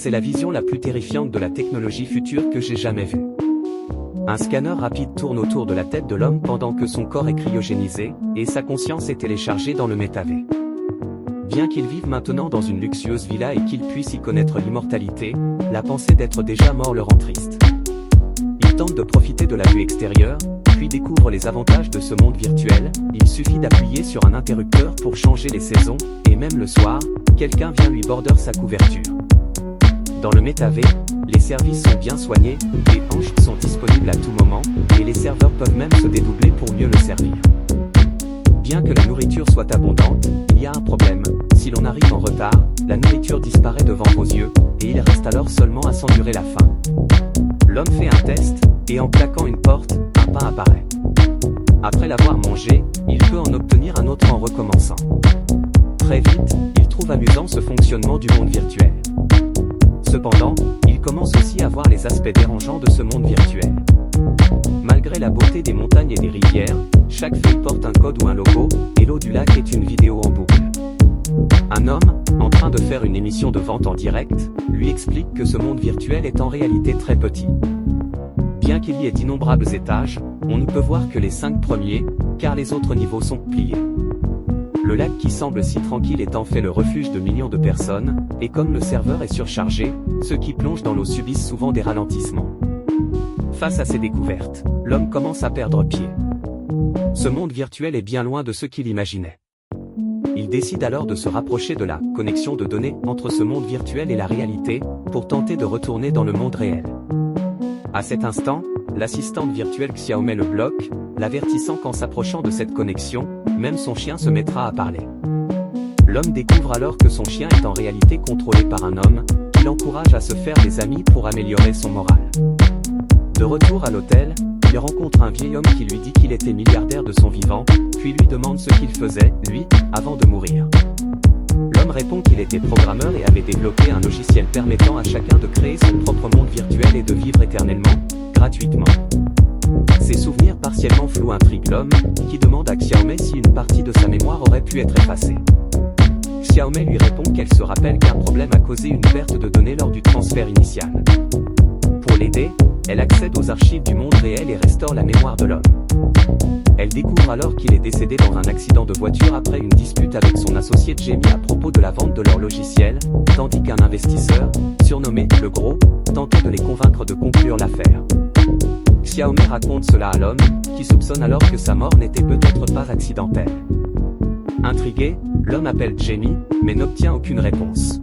c'est la vision la plus terrifiante de la technologie future que j'ai jamais vue. Un scanner rapide tourne autour de la tête de l'homme pendant que son corps est cryogénisé, et sa conscience est téléchargée dans le métavers. Bien qu'ils vivent maintenant dans une luxueuse villa et qu'ils puissent y connaître l'immortalité, la pensée d'être déjà mort le rend triste. Ils tentent de profiter de la vue extérieure, puis découvrent les avantages de ce monde virtuel. Il suffit d'appuyer sur un interrupteur pour changer les saisons, et même le soir, quelqu'un vient lui border sa couverture. Dans le métavers, les services sont bien soignés, les hanches sont disponibles à tout moment, et les serveurs peuvent même se dédoubler pour mieux le servir. Bien que la nourriture soit abondante, il y a un problème. Si l'on arrive en retard, la nourriture disparaît devant vos yeux, et il reste alors seulement à s'endurer la faim. L'homme fait un test, et en claquant une porte, un pain apparaît. Après l'avoir mangé, il peut en obtenir un autre en recommençant. Très vite, il trouve amusant ce fonctionnement du monde virtuel. Cependant, il commence aussi à voir les aspects dérangeants de ce monde virtuel. Malgré la beauté des montagnes et des rivières, chaque feuille porte un code ou un logo, et l'eau du lac est une vidéo en boucle. Un homme, en train de faire une émission de vente en direct, lui explique que ce monde virtuel est en réalité très petit. Bien qu'il y ait d'innombrables étages, on ne peut voir que les 5 premiers, car les autres niveaux sont pliés. Le lac qui semble si tranquille est en fait le refuge de millions de personnes, et comme le serveur est surchargé, ceux qui plongent dans l'eau subissent souvent des ralentissements. Face à ces découvertes, l'homme commence à perdre pied. Ce monde virtuel est bien loin de ce qu'il imaginait. Il décide alors de se rapprocher de la connexion de données entre ce monde virtuel et la réalité, pour tenter de retourner dans le monde réel. À cet instant, l'assistante virtuelle Xiaomei le bloque, l'avertissant qu'en s'approchant de cette connexion, même son chien se mettra à parler. L'homme découvre alors que son chien est en réalité contrôlé par un homme, qui l'encourage à se faire des amis pour améliorer son moral. De retour à l'hôtel, il rencontre un vieil homme qui lui dit qu'il était milliardaire de son vivant, puis lui demande ce qu'il faisait, lui, avant de mourir. L'homme répond qu'il était programmeur et avait développé un logiciel permettant à chacun de créer son propre monde virtuel et de vivre éternellement, gratuitement. Ces souvenirs partiellement flous intriguent l'homme, qui demande à Xiaomei si une partie de sa mémoire aurait pu être effacée. Xiaomei lui répond qu'elle se rappelle qu'un problème a causé une perte de données lors du transfert initial. Pour l'aider, elle accède aux archives du monde réel et restaure la mémoire de l'homme. Elle découvre alors qu'il est décédé dans un accident de voiture après une dispute avec son associé Jamie à propos de la vente de leur logiciel, tandis qu'un investisseur, surnommé le Gros, tentait de les convaincre de conclure l'affaire. Xiaomei raconte cela à l'homme, qui soupçonne alors que sa mort n'était peut-être pas accidentelle. Intrigué, l'homme appelle Jamie, mais n'obtient aucune réponse.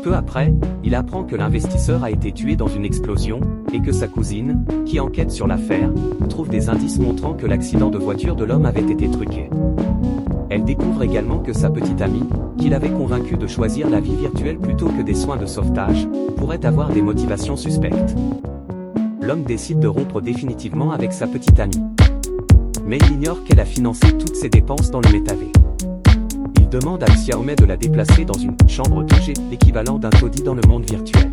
Peu après, il apprend que l'investisseur a été tué dans une explosion, et que sa cousine, qui enquête sur l'affaire, trouve des indices montrant que l'accident de voiture de l'homme avait été truqué. Elle découvre également que sa petite amie, qui l'avait convaincu de choisir la vie virtuelle plutôt que des soins de sauvetage, pourrait avoir des motivations suspectes. L'homme décide de rompre définitivement avec sa petite amie. Mais il ignore qu'elle a financé toutes ses dépenses dans le métavers. Il demande à Xiaomei de la déplacer dans une chambre 2G, l'équivalent d'un taudis dans le monde virtuel.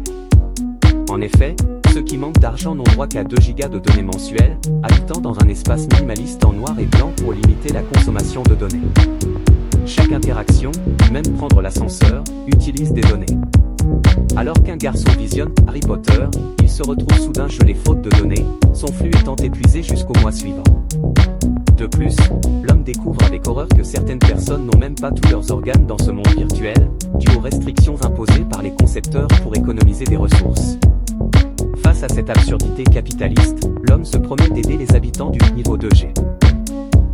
En effet, ceux qui manquent d'argent n'ont droit qu'à 2 gigas de données mensuelles, habitant dans un espace minimaliste en noir et blanc pour limiter la consommation de données. Chaque interaction, même prendre l'ascenseur, utilise des données. Alors qu'un garçon visionne Harry Potter, il se retrouve soudain gelé faute de données, son flux étant épuisé jusqu'au mois suivant. De plus, l'homme découvre avec horreur que certaines personnes n'ont même pas tous leurs organes dans ce monde virtuel, dû aux restrictions imposées par les concepteurs pour économiser des ressources. Face à cette absurdité capitaliste, l'homme se promet d'aider les habitants du niveau 2G.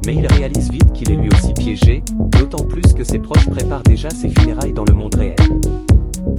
Mais il réalise vite qu'il est lui aussi piégé, d'autant plus que ses proches préparent déjà ses funérailles dans le monde réel.